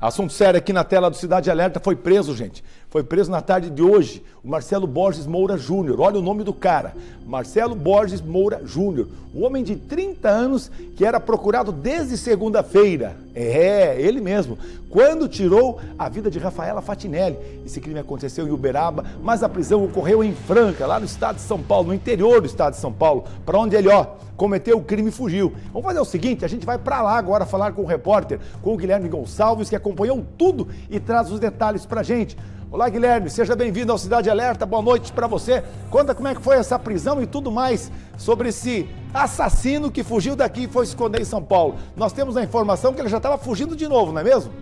Assunto sério aqui na tela do Cidade Alerta, foi preso, gente. Foi preso na tarde de hoje o Marcelo Borges Moura Júnior. Olha o nome do cara, Marcelo Borges Moura Júnior. Um homem de 30 anos que era procurado desde segunda-feira. É, ele mesmo. Quando tirou a vida de Rafaela Fatinelli. Esse crime aconteceu em Uberaba, mas a prisão ocorreu em Franca, lá no estado de São Paulo, no interior do estado de São Paulo, para onde ele, cometeu o crime e fugiu. Vamos fazer o seguinte, a gente vai para lá agora falar com o repórter, com o Guilherme Gonçalves, que acompanhou tudo e traz os detalhes pra gente. Olá, Guilherme, seja bem-vindo ao Cidade Alerta, boa noite para você. Conta como é que foi essa prisão e tudo mais sobre esse assassino que fugiu daqui e foi se esconder em São Paulo. Nós temos a informação que ele já estava fugindo de novo, não é mesmo?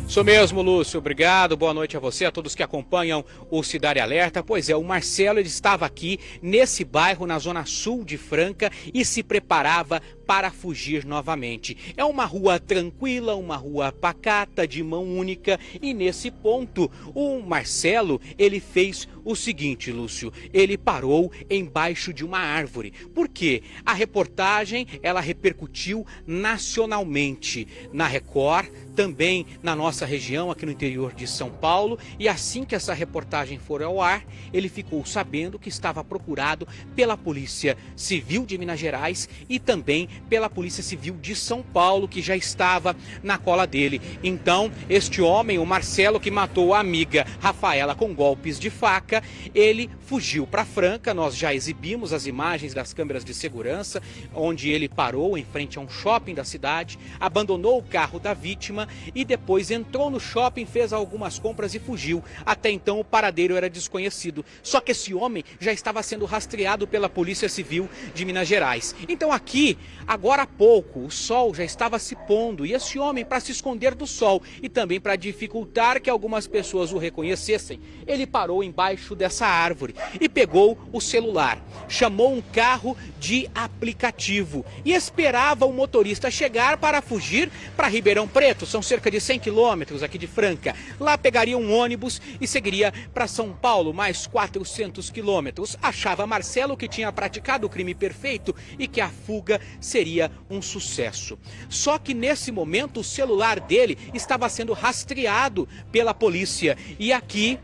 Isso mesmo, Lúcio. Obrigado. Boa noite a você, a todos que acompanham o Cidade Alerta. Pois é, o Marcelo ele estava aqui nesse bairro, na zona sul de Franca, e se preparava para fugir novamente. É uma rua tranquila, uma rua pacata, de mão única, e nesse ponto o Marcelo ele fez o seguinte, Lúcio, ele parou embaixo de uma árvore. Por quê? A reportagem ela repercutiu nacionalmente, na Record, também na nossa região, aqui no interior de São Paulo, e assim que essa reportagem for ao ar, ele ficou sabendo que estava procurado pela Polícia Civil de Minas Gerais e também pela Polícia Civil de São Paulo, que já estava na cola dele. Então, este homem, o Marcelo, que matou a amiga Rafaela com golpes de faca, ele fugiu para Franca. Nós já exibimos as imagens das câmeras de segurança, onde ele parou em frente a um shopping da cidade, abandonou o carro da vítima e depois entrou no shopping, fez algumas compras e fugiu. Até então o paradeiro era desconhecido. Só que esse homem já estava sendo rastreado pela Polícia Civil de Minas Gerais. Então aqui, agora há pouco, o sol já estava se pondo e esse homem, para se esconder do sol e também para dificultar que algumas pessoas o reconhecessem, ele parou embaixo dessa árvore e pegou o celular, chamou um carro de aplicativo e esperava o motorista chegar para fugir para Ribeirão Preto. São cerca de 100 quilômetros aqui de Franca. Lá pegaria um ônibus e seguiria para São Paulo, mais 400 quilômetros. Achava Marcelo que tinha praticado o crime perfeito e que a fuga seria um sucesso. Só que nesse momento o celular dele estava sendo rastreado pela polícia. E aqui,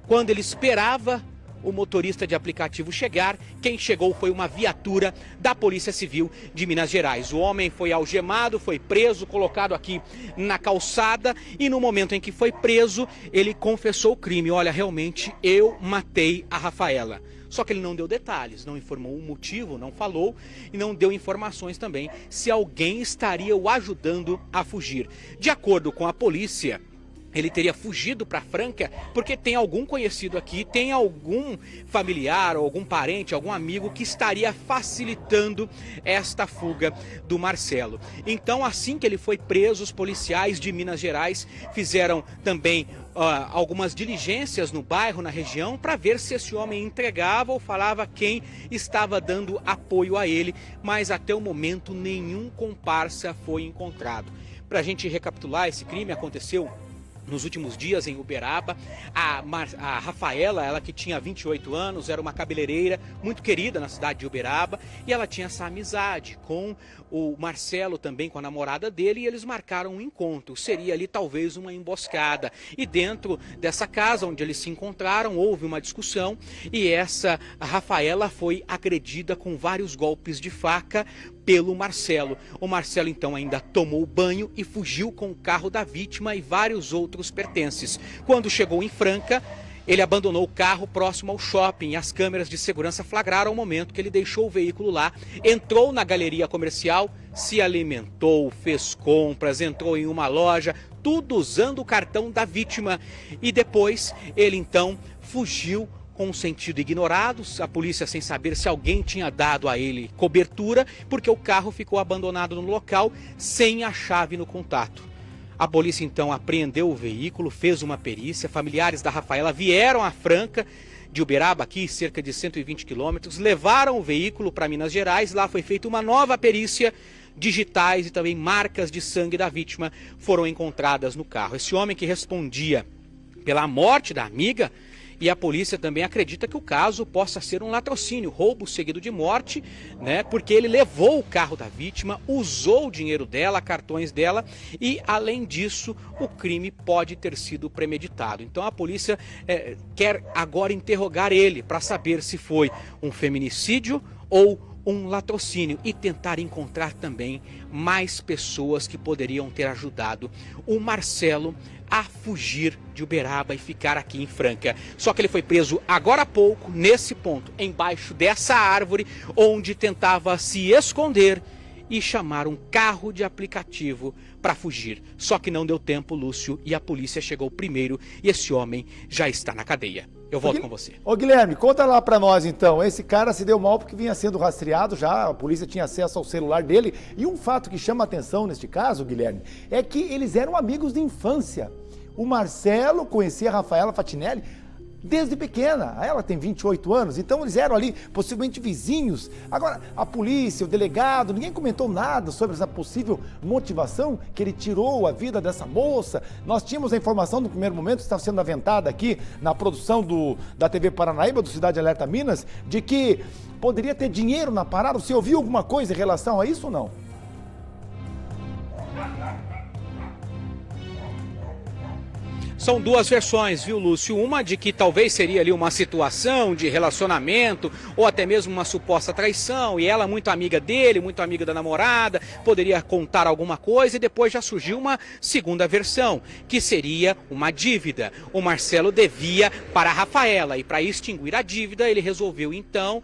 quando ele esperava o motorista de aplicativo chegar, quem chegou foi uma viatura da Polícia Civil de Minas Gerais. O homem foi algemado, foi preso, colocado aqui na calçada e no momento em que foi preso, ele confessou o crime. Olha, realmente eu matei a Rafaela. Só que ele não deu detalhes, não informou o motivo, não falou e não deu informações também se alguém estaria o ajudando a fugir. De acordo com a polícia, ele teria fugido para Franca porque tem algum conhecido aqui, tem algum familiar ou algum parente, algum amigo que estaria facilitando esta fuga do Marcelo. Então, assim que ele foi preso, os policiais de Minas Gerais fizeram também algumas diligências no bairro, na região, para ver se esse homem entregava ou falava quem estava dando apoio a ele, mas até o momento nenhum comparsa foi encontrado. Para a gente recapitular, esse crime aconteceu nos últimos dias em Uberaba. A Rafaela, ela que tinha 28 anos, era uma cabeleireira muito querida na cidade de Uberaba e ela tinha essa amizade com o Marcelo, também com a namorada dele, e eles marcaram um encontro. Seria ali talvez uma emboscada. E dentro dessa casa onde eles se encontraram, houve uma discussão e a Rafaela foi agredida com vários golpes de faca pelo Marcelo. O Marcelo então ainda tomou banho e fugiu com o carro da vítima e vários outros pertences. Quando chegou em Franca, ele abandonou o carro próximo ao shopping e as câmeras de segurança flagraram o momento que ele deixou o veículo lá, entrou na galeria comercial, se alimentou, fez compras, entrou em uma loja, tudo usando o cartão da vítima. E depois ele então fugiu com um sentido ignorado, a polícia sem saber se alguém tinha dado a ele cobertura, porque o carro ficou abandonado no local sem a chave no contato. A polícia então apreendeu o veículo, fez uma perícia, familiares da Rafaela vieram a Franca, de Uberaba, aqui cerca de 120 quilômetros, levaram o veículo para Minas Gerais, lá foi feita uma nova perícia, digitais e também marcas de sangue da vítima foram encontradas no carro. Esse homem que respondia pela morte da amiga, E a polícia também acredita que o caso possa ser um latrocínio, roubo seguido de morte, né? Porque ele levou o carro da vítima, usou o dinheiro dela, cartões dela e, além disso, o crime pode ter sido premeditado. Então a polícia quer agora interrogar ele para saber se foi um feminicídio ou um latrocínio e tentar encontrar também mais pessoas que poderiam ter ajudado o Marcelo a fugir de Uberaba e ficar aqui em Franca. Só que ele foi preso agora há pouco, nesse ponto, embaixo dessa árvore, onde tentava se esconder e chamar um carro de aplicativo para fugir. Só que não deu tempo, Lúcio, e a polícia chegou primeiro e esse homem já está na cadeia. Eu volto com você. Ô Guilherme, conta lá pra nós então. Esse cara se deu mal porque vinha sendo rastreado já, a polícia tinha acesso ao celular dele. E um fato que chama a atenção neste caso, Guilherme, é que eles eram amigos de infância. O Marcelo conhecia a Rafaela Fatinelli desde pequena. Ela tem 28 anos, então eles eram ali possivelmente vizinhos. Agora, a polícia, o delegado, ninguém comentou nada sobre essa possível motivação que ele tirou a vida dessa moça. Nós tínhamos a informação no primeiro momento, estava sendo aventada aqui na produção da TV Paranaíba, do Cidade Alerta Minas, de que poderia ter dinheiro na parada. Você ouviu alguma coisa em relação a isso ou não? São duas versões, viu, Lúcio? Uma de que talvez seria ali uma situação de relacionamento ou até mesmo uma suposta traição e ela muito amiga dele, muito amiga da namorada, poderia contar alguma coisa e depois já surgiu uma segunda versão, que seria uma dívida. O Marcelo devia para a Rafaela e para extinguir a dívida ele resolveu então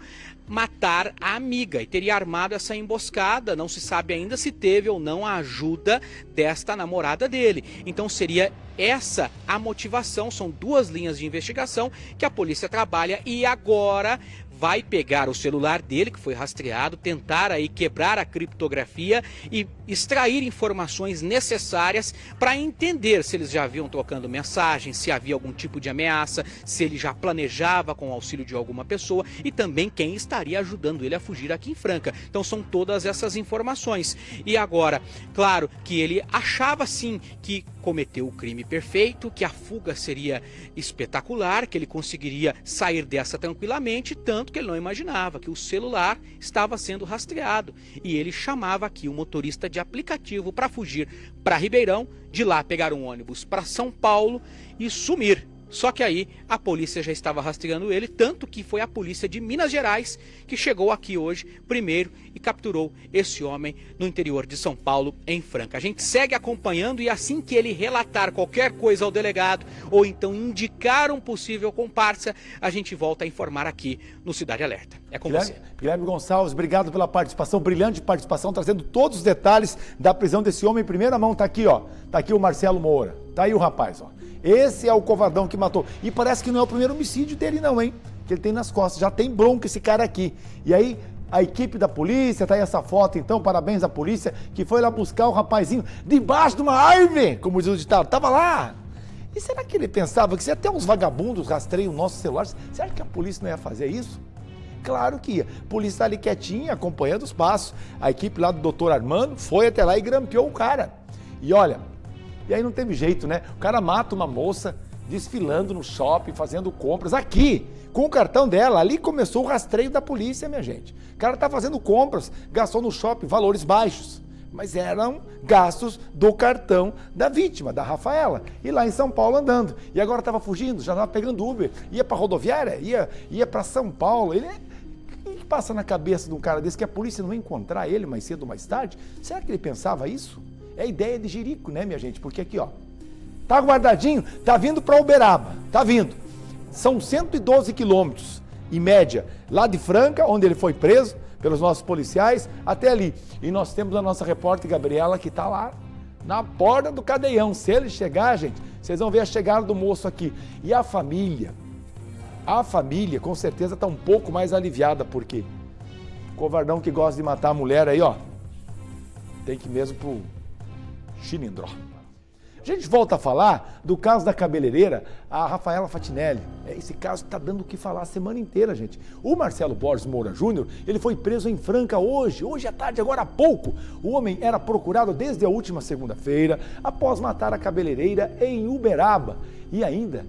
matar a amiga e teria armado essa emboscada. Não se sabe ainda se teve ou não a ajuda desta namorada dele. Então seria essa a motivação. São duas linhas de investigação que a polícia trabalha e agora vai pegar o celular dele, que foi rastreado, tentar aí quebrar a criptografia e extrair informações necessárias para entender se eles já haviam trocando mensagens, se havia algum tipo de ameaça, se ele já planejava com o auxílio de alguma pessoa e também quem estaria ajudando ele a fugir aqui em Franca. Então são todas essas informações. E agora, claro que ele achava sim que cometeu o crime perfeito, que a fuga seria espetacular, que ele conseguiria sair dessa tranquilamente, tanto que ele não imaginava que o celular estava sendo rastreado e ele chamava aqui o motorista de aplicativo para fugir para Ribeirão, de lá pegar um ônibus para São Paulo e sumir. Só que aí a polícia já estava rastreando ele, tanto que foi a polícia de Minas Gerais que chegou aqui hoje primeiro e capturou esse homem no interior de São Paulo, em Franca. A gente segue acompanhando e assim que ele relatar qualquer coisa ao delegado ou então indicar um possível comparsa, a gente volta a informar aqui no Cidade Alerta. É com você. Guilherme Gonçalves, obrigado pela participação, brilhante participação, trazendo todos os detalhes da prisão desse homem em primeira mão. Tá aqui, ó. Tá aqui o Marcelo Moura. Tá aí o rapaz, ó. Esse é o covardão que matou. E parece que não é o primeiro homicídio dele não, hein? Que ele tem nas costas. Já tem bronca esse cara aqui. E aí, a equipe da polícia, tá aí essa foto então, parabéns à polícia, que foi lá buscar o rapazinho debaixo de uma árvore, como diz o ditado. Tava lá. E será que ele pensava que se até uns vagabundos rastreiam nossos celulares, será que a polícia não ia fazer isso? Claro que ia. A polícia tá ali quietinha, acompanhando os passos. A equipe lá do doutor Armando foi até lá e grampeou o cara. E olha... E aí não teve jeito, né? O cara mata uma moça desfilando no shopping, fazendo compras aqui, com o cartão dela. Ali começou o rastreio da polícia, minha gente. O cara tá fazendo compras, gastou no shopping valores baixos, mas eram gastos do cartão da vítima, da Rafaela. E lá em São Paulo andando. E agora estava fugindo, já estava pegando Uber, ia para rodoviária, ia para São Paulo. O que passa na cabeça de um cara desse que a polícia não vai encontrar ele mais cedo ou mais tarde? Será que ele pensava isso? É a ideia de jirico, né, minha gente? Porque aqui, ó, tá guardadinho, tá vindo para Uberaba, tá vindo. São 112 quilômetros, em média, lá de Franca, onde ele foi preso pelos nossos policiais, até ali. E nós temos a nossa repórter Gabriela, que tá lá, na porta do cadeião. Se ele chegar, gente, vocês vão ver a chegada do moço aqui. E a família, com certeza, tá um pouco mais aliviada, porque o covardão que gosta de matar a mulher aí, ó, tem que ir mesmo pro Chilindró. A gente volta a falar do caso da cabeleireira, a Rafaela Fatinelli. Esse caso está dando o que falar a semana inteira, gente. O Marcelo Borges Moura Júnior, ele foi preso em Franca hoje à tarde, agora há pouco. O homem era procurado desde a última segunda-feira, após matar a cabeleireira em Uberaba. E ainda,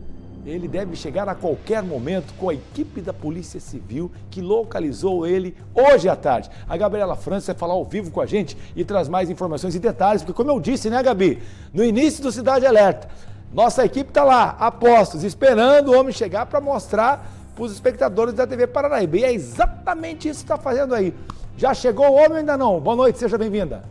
Ele deve chegar a qualquer momento com a equipe da Polícia Civil que localizou ele hoje à tarde. A Gabriela França vai falar ao vivo com a gente e traz mais informações e detalhes, porque como eu disse, né, Gabi? No início do Cidade Alerta, nossa equipe está lá, a postos, esperando o homem chegar para mostrar para os espectadores da TV Paranaíba. E é exatamente isso que está fazendo aí. Já chegou o homem ou ainda não? Boa noite, seja bem-vinda.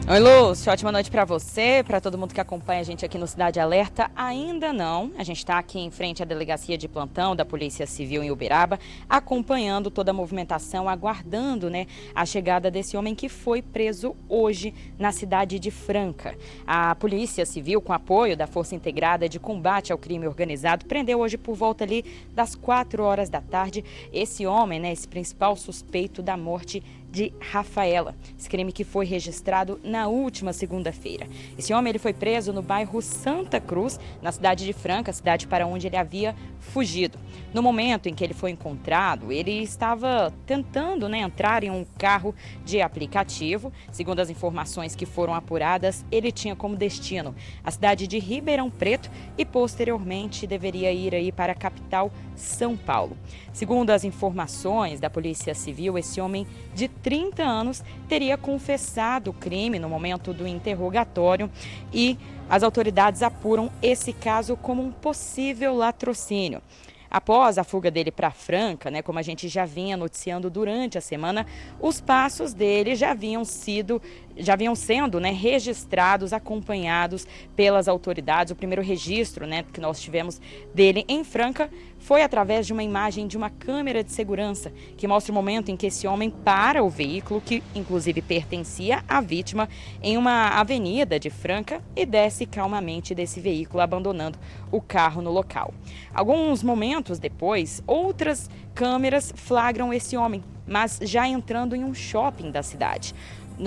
Oi, Lúcio, ótima noite para você, para todo mundo que acompanha a gente aqui no Cidade Alerta. Ainda não, a gente está aqui em frente à delegacia de plantão da Polícia Civil em Uberaba, acompanhando toda a movimentação, aguardando, né, a chegada desse homem que foi preso hoje na cidade de Franca. A Polícia Civil, com apoio da Força Integrada de Combate ao Crime Organizado, prendeu hoje por volta ali das 4 horas da tarde esse homem, né, esse principal suspeito da morte de Rafaela, esse crime que foi registrado na última segunda-feira. Esse homem ele foi preso no bairro Santa Cruz, na cidade de Franca, cidade para onde ele havia fugido. No momento em que ele foi encontrado, ele estava tentando, né, entrar em um carro de aplicativo. Segundo as informações que foram apuradas, ele tinha como destino a cidade de Ribeirão Preto e posteriormente deveria ir aí para a capital São Paulo. Segundo as informações da Polícia Civil, esse homem de 30 anos teria confessado o crime no momento do interrogatório e as autoridades apuram esse caso como um possível latrocínio. Após a fuga dele para Franca, né, como a gente já vinha noticiando durante a semana, os passos dele já vinham sendo, né, registrados, acompanhados pelas autoridades. O primeiro registro, né, que nós tivemos dele em Franca foi através de uma imagem de uma câmera de segurança que mostra o momento em que esse homem para o veículo, que inclusive pertencia à vítima, em uma avenida de Franca e desce calmamente desse veículo, abandonando o carro no local. Alguns momentos depois, outras câmeras flagram esse homem, mas já entrando em um shopping da cidade.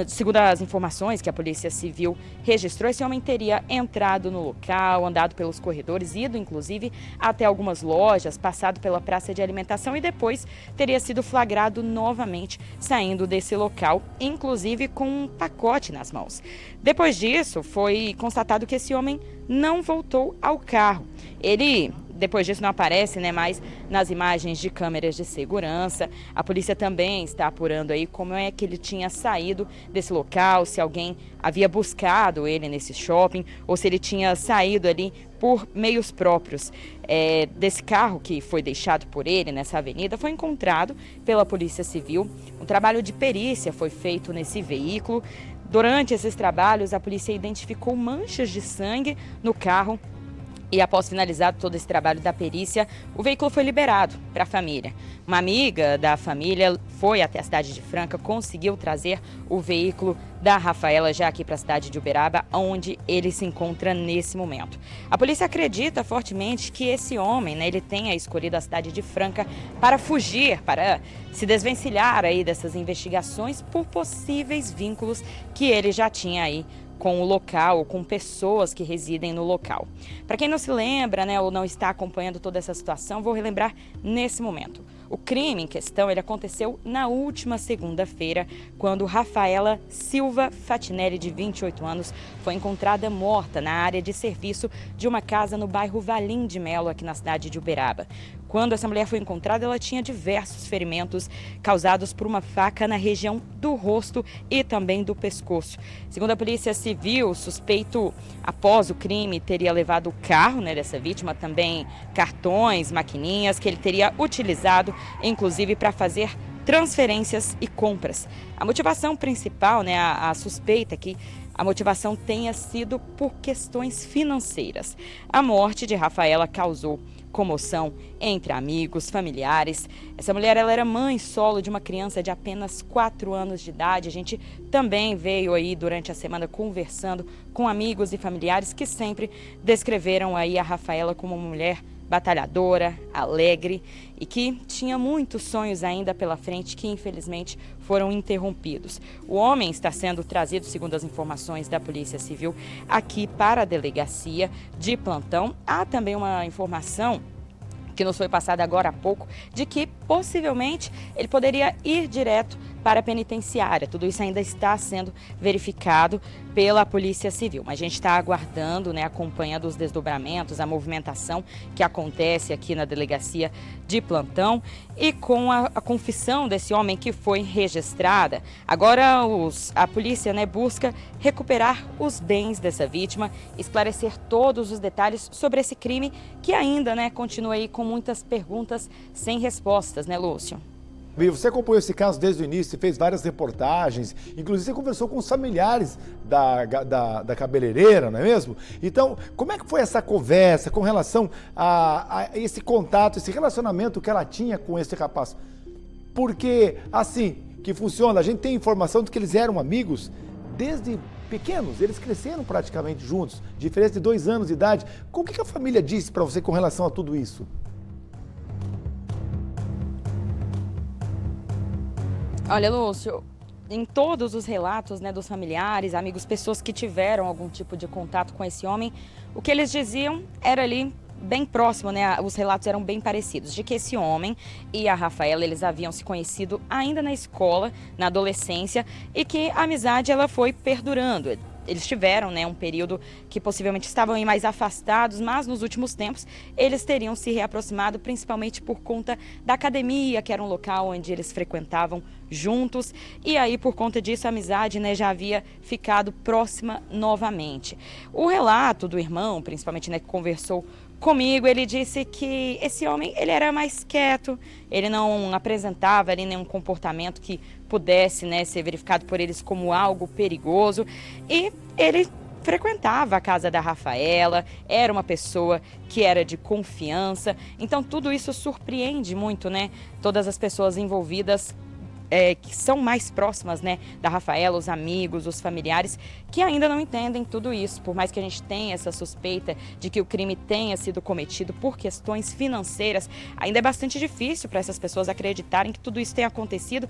Segundo as informações que a Polícia Civil registrou, esse homem teria entrado no local, andado pelos corredores, ido inclusive até algumas lojas, passado pela praça de alimentação e depois teria sido flagrado novamente saindo desse local, inclusive com um pacote nas mãos. Depois disso, foi constatado que esse homem não voltou ao carro. Depois disso não aparece, né, mais nas imagens de câmeras de segurança. A polícia também está apurando aí como é que ele tinha saído desse local, se alguém havia buscado ele nesse shopping ou se ele tinha saído ali por meios próprios. Desse carro que foi deixado por ele nessa avenida foi encontrado pela Polícia Civil. Um trabalho de perícia foi feito nesse veículo. Durante esses trabalhos, a polícia identificou manchas de sangue no carro. E após finalizado todo esse trabalho da perícia, o veículo foi liberado para a família. Uma amiga da família foi até a cidade de Franca, conseguiu trazer o veículo da Rafaela já aqui para a cidade de Uberaba, onde ele se encontra nesse momento. A polícia acredita fortemente que esse homem, né, ele tenha escolhido a cidade de Franca para fugir, para se desvencilhar aí dessas investigações por possíveis vínculos que ele já tinha aí com o local, com pessoas que residem no local. Para quem não se lembra, né, ou não está acompanhando toda essa situação, vou relembrar nesse momento. O crime em questão ele aconteceu na última segunda-feira, quando Rafaela Silva Fatinelli, de 28 anos, foi encontrada morta na área de serviço de uma casa no bairro Valim de Melo, aqui na cidade de Uberaba. Quando essa mulher foi encontrada, ela tinha diversos ferimentos causados por uma faca na região do rosto e também do pescoço. Segundo a Polícia Civil, o suspeito, após o crime, teria levado o carro, né, dessa vítima, também cartões, maquininhas, que ele teria utilizado, inclusive, para fazer transferências e compras. A motivação principal, né, a suspeita aqui, a motivação tenha sido por questões financeiras. A morte de Rafaela causou comoção entre amigos, familiares. Essa mulher, ela era mãe solo de uma criança de apenas 4 anos de idade. A gente também veio aí durante a semana conversando com amigos e familiares que sempre descreveram aí a Rafaela como uma mulher batalhadora, alegre e que tinha muitos sonhos ainda pela frente que infelizmente foram interrompidos. O homem está sendo trazido, segundo as informações da Polícia Civil, aqui para a delegacia de plantão. Há também uma informação que nos foi passada agora há pouco, de que possivelmente ele poderia ir direto para a penitenciária. Tudo isso ainda está sendo verificado pela Polícia Civil, mas a gente está aguardando, né, acompanhando os desdobramentos, a movimentação que acontece aqui na delegacia de Plantão e com a confissão desse homem que foi registrada. Agora a polícia, né, busca recuperar os bens dessa vítima, esclarecer todos os detalhes sobre esse crime que ainda, né, continua aí com muitas perguntas sem respostas, né, Lúcio? Você acompanhou esse caso desde o início, fez várias reportagens, inclusive você conversou com os familiares da cabeleireira, não é mesmo? Então, como é que foi essa conversa com relação a esse contato, esse relacionamento que ela tinha com esse rapaz? Porque, assim que funciona, a gente tem informação de que eles eram amigos desde pequenos, eles cresceram praticamente juntos, diferença de 2 anos de idade. O que a família disse para você com relação a tudo isso? Olha, Lúcio, em todos os relatos, né, dos familiares, amigos, pessoas que tiveram algum tipo de contato com esse homem, o que eles diziam era ali bem próximo, né? Os relatos eram bem parecidos, de que esse homem e a Rafaela, eles haviam se conhecido ainda na escola, na adolescência, e que a amizade ela foi perdurando. Eles tiveram, né, um período que possivelmente estavam aí mais afastados, mas nos últimos tempos eles teriam se reaproximado, principalmente por conta da academia, que era um local onde eles frequentavam juntos. E aí, por conta disso, a amizade, né, já havia ficado próxima novamente. O relato do irmão, principalmente, né, que conversou comigo, ele disse que esse homem, ele era mais quieto, ele não apresentava ali nenhum comportamento que pudesse, né, ser verificado por eles como algo perigoso, e ele frequentava a casa da Rafaela, era uma pessoa que era de confiança. Então tudo isso surpreende muito, né, todas as pessoas envolvidas, que são mais próximas, né, da Rafaela, os amigos, os familiares, que ainda não entendem tudo isso. Por mais que a gente tenha essa suspeita de que o crime tenha sido cometido por questões financeiras, ainda é bastante difícil para essas pessoas acreditarem que tudo isso tenha acontecido,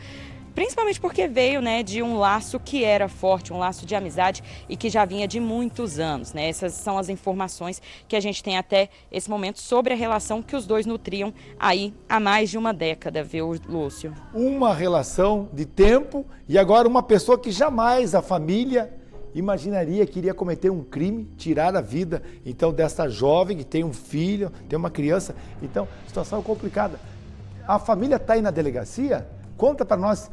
principalmente porque veio, né, de um laço que era forte, um laço de amizade e que já vinha de muitos anos, né? Essas são as informações que a gente tem até esse momento sobre a relação que os dois nutriam aí há mais de uma década, viu, Lúcio? Uma relação de tempo e agora uma pessoa que jamais a família imaginaria que iria cometer um crime, tirar a vida, então, dessa jovem que tem um filho, tem uma criança. Então, situação complicada. A família está aí na delegacia? Conta para nós,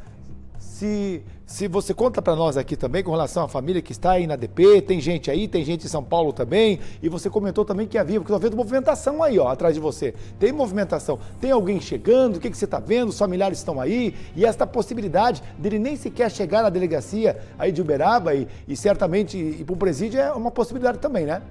se você conta para nós aqui também com relação à família que está aí na DP, tem gente aí, tem gente em São Paulo também, e você comentou também que havia, porque estou vendo movimentação aí, ó, atrás de você. Tem movimentação, tem alguém chegando, o que você está vendo, os familiares estão aí, e esta possibilidade dele nem sequer chegar à delegacia aí de Uberaba e certamente ir para o presídio é uma possibilidade também, né?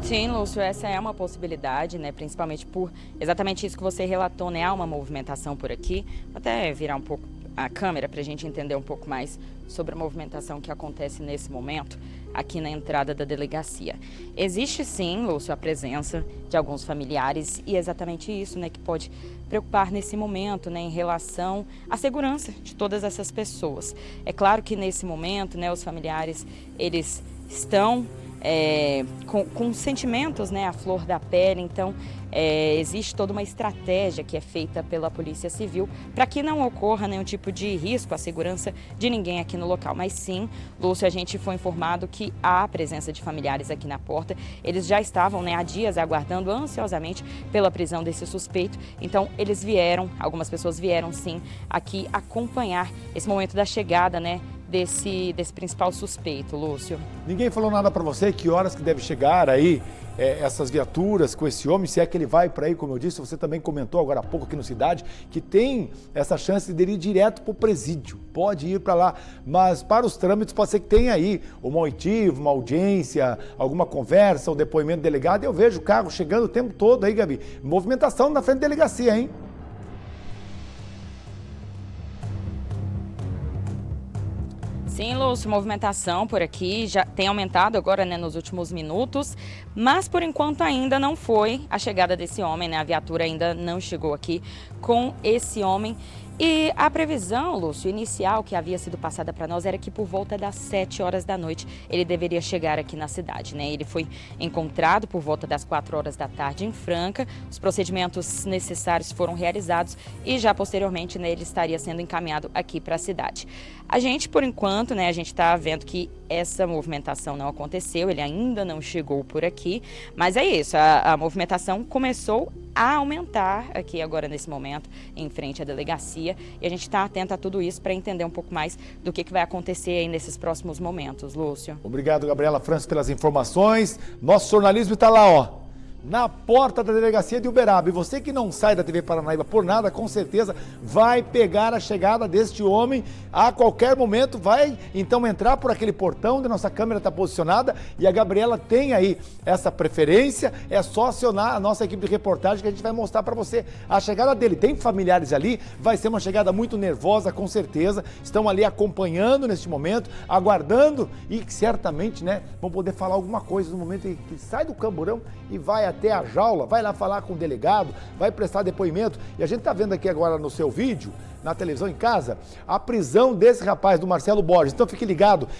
Sim, Lúcio, essa é uma possibilidade, né? Principalmente por exatamente isso que você relatou, né? Há uma movimentação por aqui. Vou até virar um pouco a câmera para a gente entender um pouco mais sobre a movimentação que acontece nesse momento aqui na entrada da delegacia. Existe sim, Lúcio, a presença de alguns familiares e é exatamente isso, né, que pode preocupar nesse momento, né, em relação à segurança de todas essas pessoas. É claro que nesse momento, né, os familiares, eles estão com sentimentos, né, à flor da pele. Então existe toda uma estratégia que é feita pela Polícia Civil para que não ocorra nenhum tipo de risco à segurança de ninguém aqui no local. Mas sim, Lúcio, a gente foi informado que há presença de familiares aqui na porta. Eles já estavam, né, há dias aguardando ansiosamente pela prisão desse suspeito. Então eles vieram, algumas pessoas vieram sim aqui acompanhar esse momento da chegada, né, desse principal suspeito, Lúcio. Ninguém falou nada para você, que horas que deve chegar aí essas viaturas com esse homem, se é que ele vai para aí, como eu disse, você também comentou agora há pouco aqui no Cidade, que tem essa chance de ir direto para o presídio, pode ir para lá, mas para os trâmites pode ser que tenha aí uma oitiva, uma audiência, alguma conversa, um depoimento do delegado. Eu vejo o carro chegando o tempo todo aí, Gabi, movimentação na frente da delegacia, hein? Sim, Lúcio, movimentação por aqui já tem aumentado agora, né, nos últimos minutos, mas por enquanto ainda não foi a chegada desse homem, né? A viatura ainda não chegou aqui com esse homem E a previsão, Lúcio, inicial que havia sido passada para nós era que por volta das 7 horas da noite ele deveria chegar aqui na cidade, né? Ele foi encontrado por volta das 4 horas da tarde em Franca, os procedimentos necessários foram realizados e já posteriormente, né, ele estaria sendo encaminhado aqui para a cidade. A gente, por enquanto, né, a gente está vendo que essa movimentação não aconteceu, ele ainda não chegou por aqui, mas é isso, a movimentação começou a aumentar aqui agora nesse momento, em frente à delegacia, e a gente está atento a tudo isso para entender um pouco mais do que vai acontecer aí nesses próximos momentos, Lúcio. Obrigado, Gabriela França, pelas informações. Nosso jornalismo está lá, ó, na porta da delegacia de Uberaba. E você que não sai da TV Paranaíba por nada, com certeza vai pegar a chegada deste homem a qualquer momento. Vai então entrar por aquele portão onde nossa câmera está posicionada e a Gabriela tem aí essa preferência. É só acionar a nossa equipe de reportagem que a gente vai mostrar para você a chegada dele. Tem familiares ali, vai ser uma chegada muito nervosa, com certeza. Estão ali acompanhando neste momento, aguardando e que certamente, né, vão poder falar alguma coisa no momento em que sai do camburão e vai até a jaula, vai lá falar com o delegado, vai prestar depoimento. E a gente está vendo aqui agora no seu vídeo, na televisão em casa, a prisão desse rapaz, do Marcelo Borges. Então fique ligado